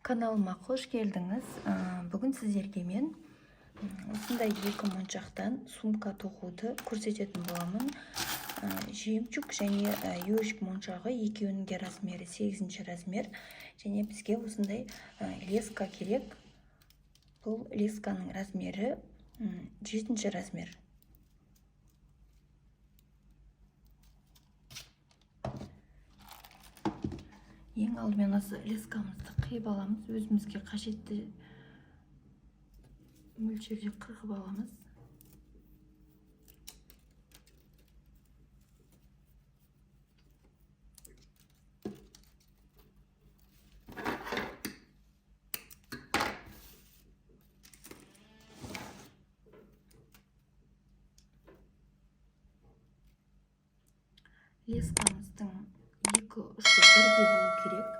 Каналыма қош келдіңіз. Бүгін сіздерге мен осындай екі моншақтан сумка тоқуды көрсететін боламын. Жемчуг және ежик моншағы екеуінің де размері 8 размер. Және бізге осындай леска керек. Бұл лесканың размері 7 размер. Ең алдымен осы лескамызды қиып аламыз. Өзімізге қажетті мөлшерде қырғып аламыз. Лескамыздың екі ұшы бірдей болу керек.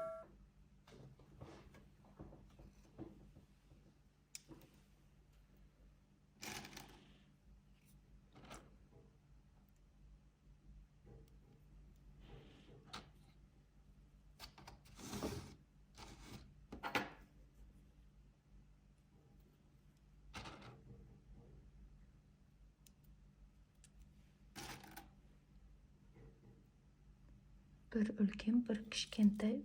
Бір үлкен, бір кішкентай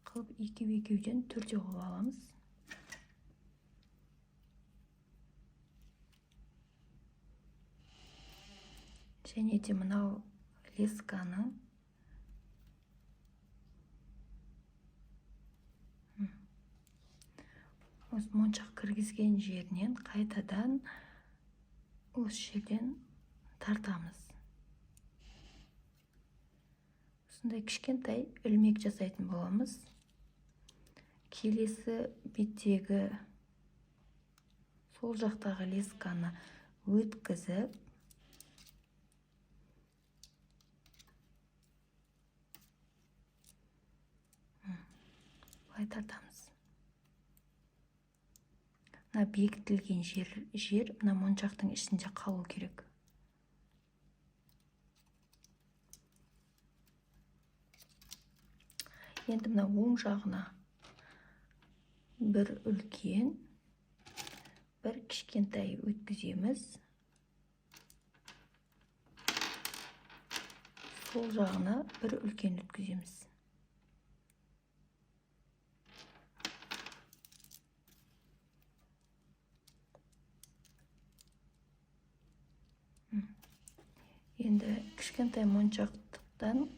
қылып екеуден төртеу қылып аламыз. Және де мынау лесканы осы моншақ кіргізген жерінен қайтадан осы жерден тартамыз. Осындай кішкентай ілмек жасайтын боламыз. Келесі беттегі сол жақтағы лесканы өткізіп, былай тартамыз. Мына бекітілген жер мына моншақтың ішінде қалу керек. Енді мына оң жағына бір үлкен, бір кішкентай өткіземіз. Сол жағына бір үлкен өткіземіз. Енді кішкентай моншақтан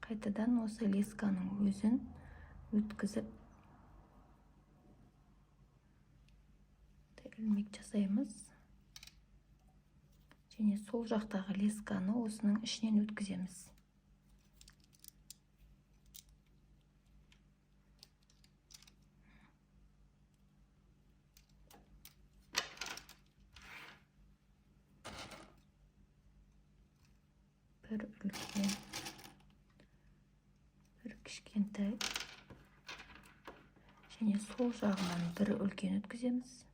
қайтадан осы лесканың өзін өткізіп ілмек жасаймыз. Және сол жақтағы лесканы осының ішінен өткіземіз. Бір үлкен, бір кішкентай, және сол жағынан бір үлкен өткіземіз.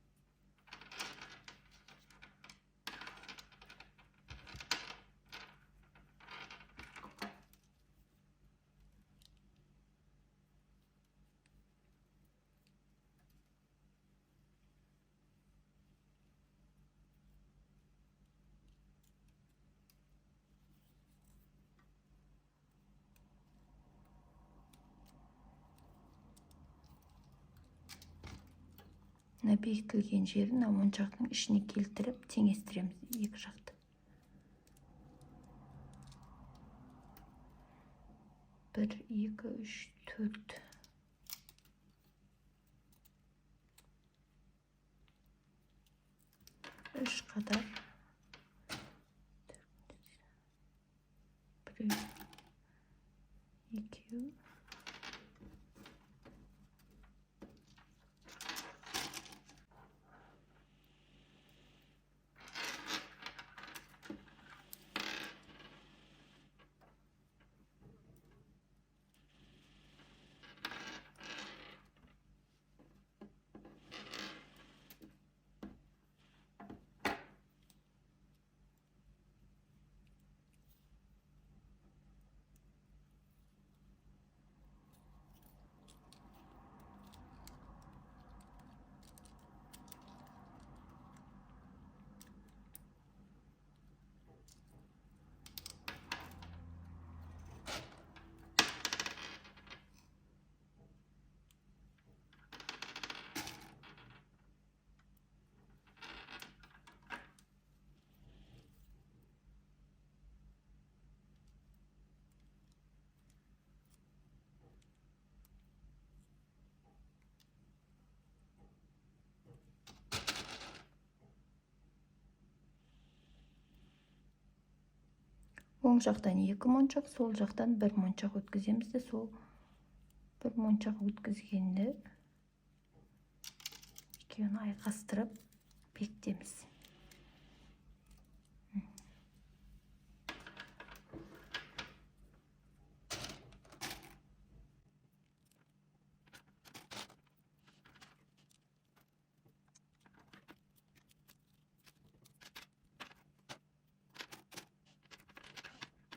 Мына бекітілген жерін моншақтың ішіне келтіріп теңестіреміз екі жақты. Бір, екі, үш, төрт. Үш қадап. Біреу, екеу. оң жақтан 2 моншақ, сол жақтан 1 моншақ өткіземіз де, сол 1 моншақ өткізгенді екеуін айқастырып бекітеміз.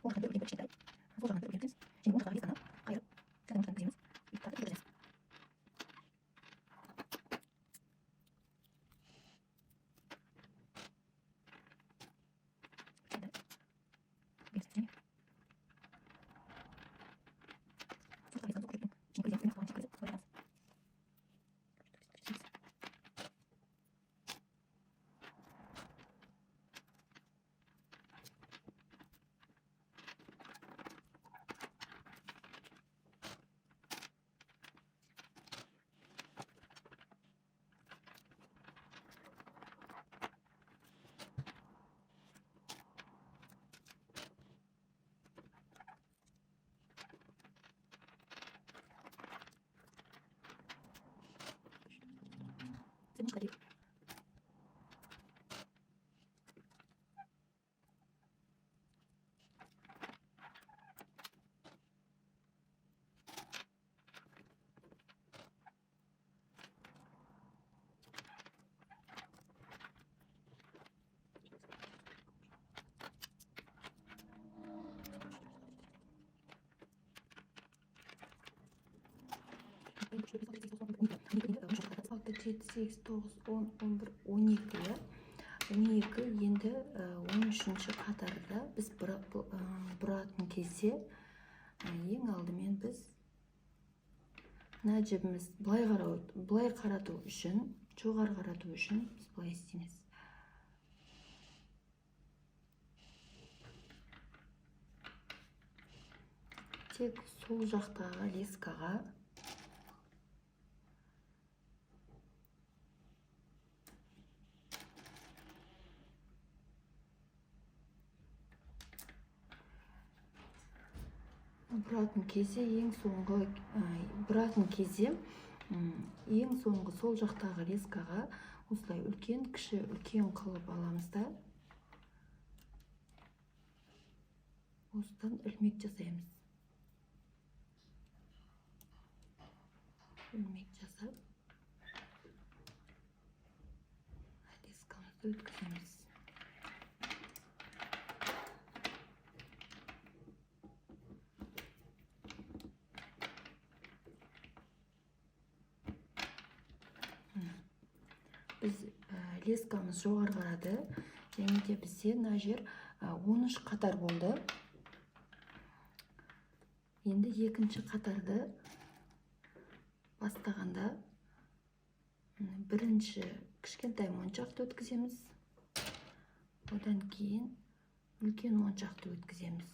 Ол жағында үлкен кішкентай, сол жағында үлкен бітеміз. Және оң жақтағы лесканы қайырып, сәл оң жақтан өткіземіз. Тартып өткіземіз. Алты, жеті, сегіз, тоғыз, 10, 11, 12 ya. 12 енді 13-ші қатарда біз бұратын кезде ең алдымен біз мына жібіміз былай қарату үшін, жоғары қарату үшін біз былай істейміз. Тек сол жақтағы лескаға бұратын кезде ең соңғы сол жақтағы лескаға осылай үлкен, кіші, үлкен қылып аламыз да осыдан ілмек жасаймыз. Ілмек жасап лескамызды өткіземіз. Біз лескамыз жоғары қарады, және де бізде мына жер 13 қатар болды. Енді екінші қатарды бастағанда бірінші кішкентай моншақты өткіземіз. Одан кейін үлкен моншақты өткіземіз.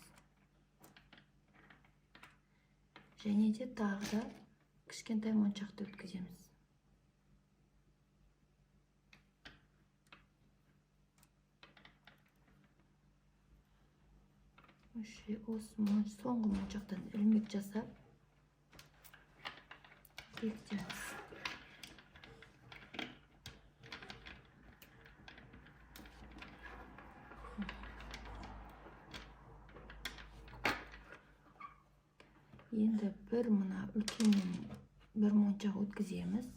Және де тағы да кішкентай моншақты өткіземіз. Осы соңғы моншақтан ілмек жасап бекітеміз. Енді мына үлкеннен бір моншақ өткіземіз.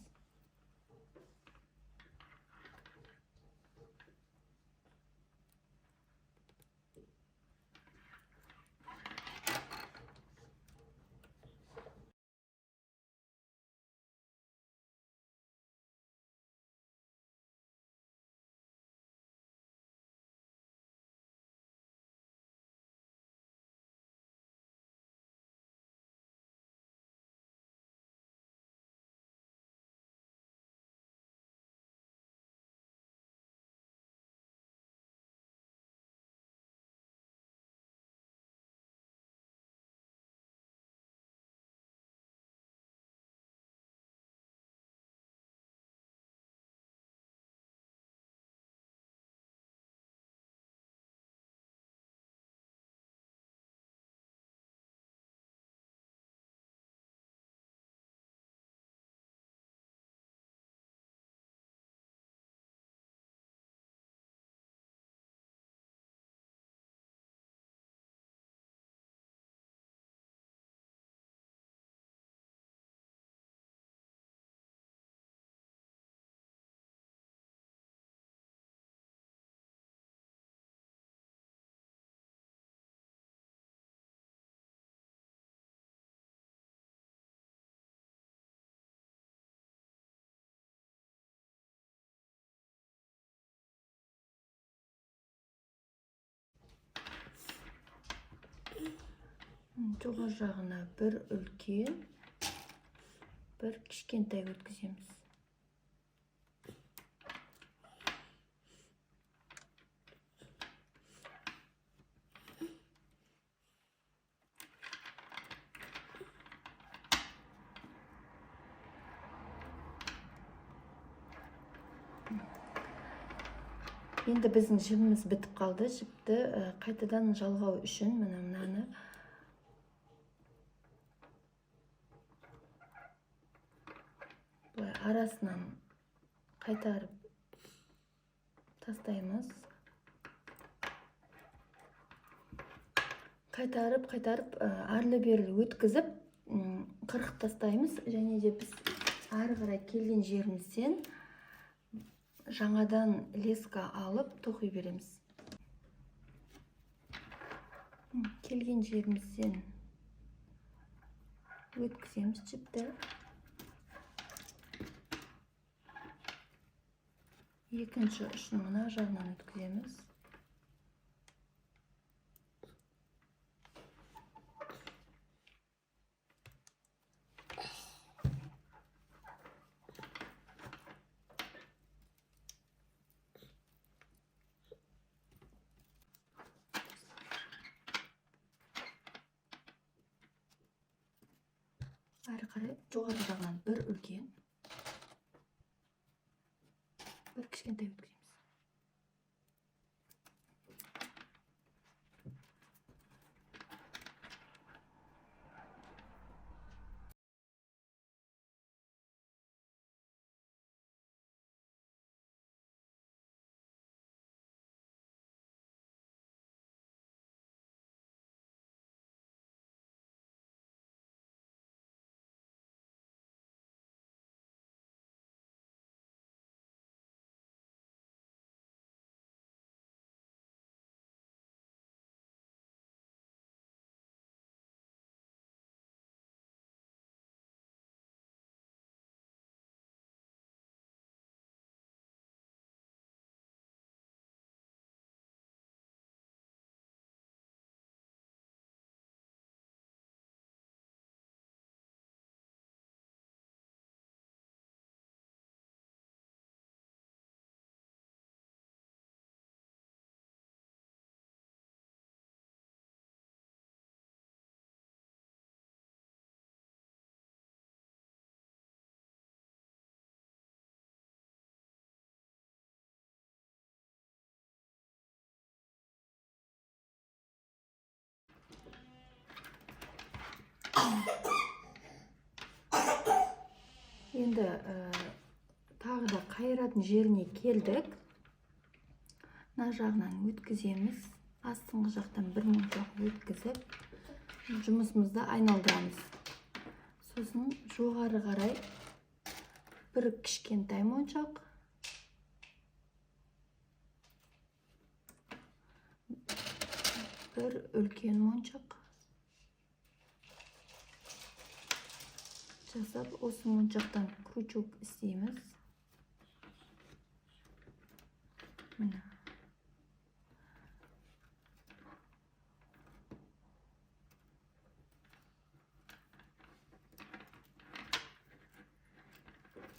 жоғары жағына бір үлкен, бір кішкентай өткіземіз. Енді біздің жібіміз бітіп қалды. Жіпті қайтадан жалғау үшін мынаны арасынан қайтарып тастаймыз. Қайтарып арлы-берлі өткізіп қырқып тастаймыз. Және де біз ары қарай келген жерімізден жаңадан леска алып тоқи береміз. Келген жерімізден өткіземіз жіпті. Екінші ұшын мына жағынан өткіземіз. Ары қарай жоғары жағынан бір үлкен, бір кішкентай өткіземіз. Енді тағы да қайыратын жеріне келдік. Мына жағынан өткіземіз. Астыңғы жақтан бір моншақ өткізіп, жұмысымызды айналдырамыз. Сосын жоғары қарай бір кішкентай моншақ, бір үлкен моншақ жасап, осы моншақтан крючок істейміз. Мына.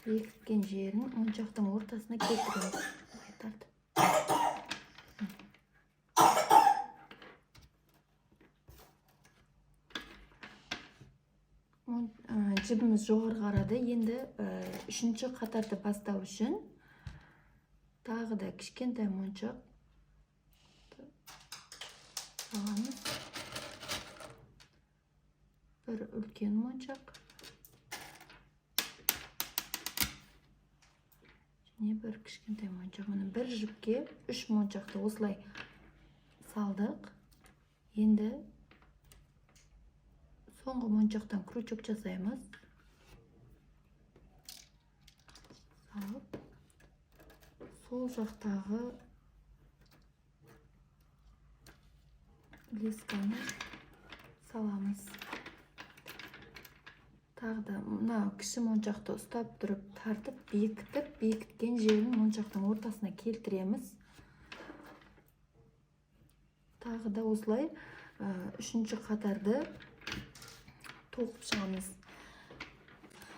Бекіткен жерін моншақтың ортасына келтіреміз. Жібіміз жоғары қарады. Енді үшінші қатарды бастау үшін тағы да кішкентай моншақ саламыз. Бір үлкен моншақ және бір кішкентай моншақ. Міне бір жіпке 3 моншақты осылай салдық. Енді соңғы моншақтан крючок жасаймыз. Салып, сол жақтағы лесканы саламыз. Тағы да мына кіші моншақты ұстап тұрып, тартып, бекітіп, бекіткен жерін моншақтың ортасына келтіреміз. Тағы да осылай үшінші қатарды to'qib chiqamiz.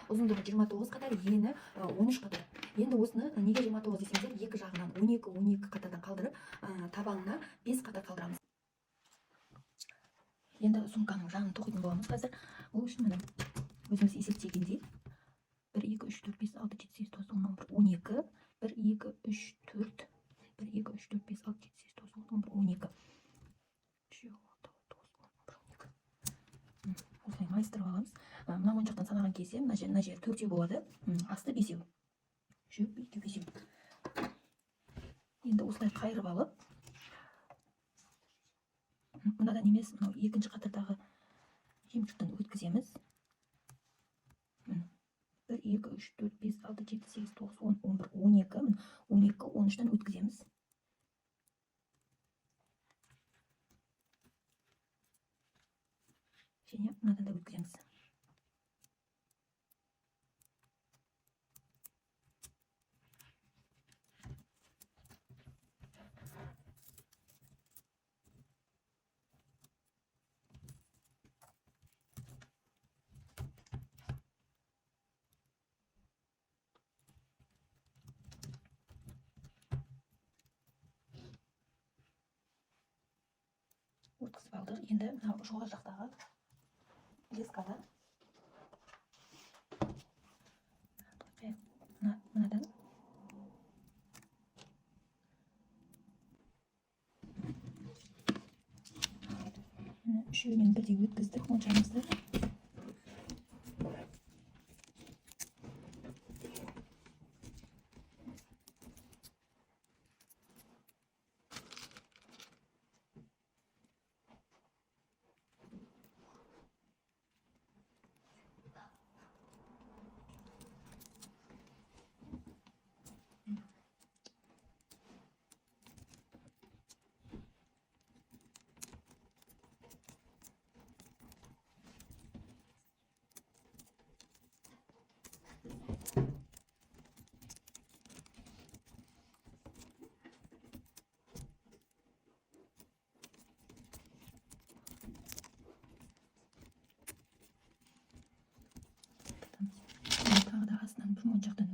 Uzunluğu 29 kadar, eni 13 kadar. Endi osini nega 29 desеңіздер, екі жағынан 12 қатардан қалдырып, табанына 5 қатар қалдырамыз. Енді сумканың жағын тоқитын боламыз қазір. Ол үшін міне өзіміз есептегендей 1 2 3 4 5 6 7 8 9 10 11 12 1 2 3 4 1 2 3 4 5 6 7 8 9 10 11 12 осылай майыстырып аламыз. Мына моншақтан санаған кезде мына жер 4-еу болады, асты 5-еу. Жүк 2-5-еу. Енді осылай қайырып алып, мынадан емес, мынау екінші қатардағы жемчуктан өткіземіз. 1 2 3 4 5 6 7 8 9 10 11 12 12 13-тан өткіземіз. Және мынадан да өткіземіз. Өткізіп алдық. Енді мынау жоғары жақтағы лескадан мынадан үшеуінен бірдей өткіздік моншамызды. Тағы да астынан бір моншақтан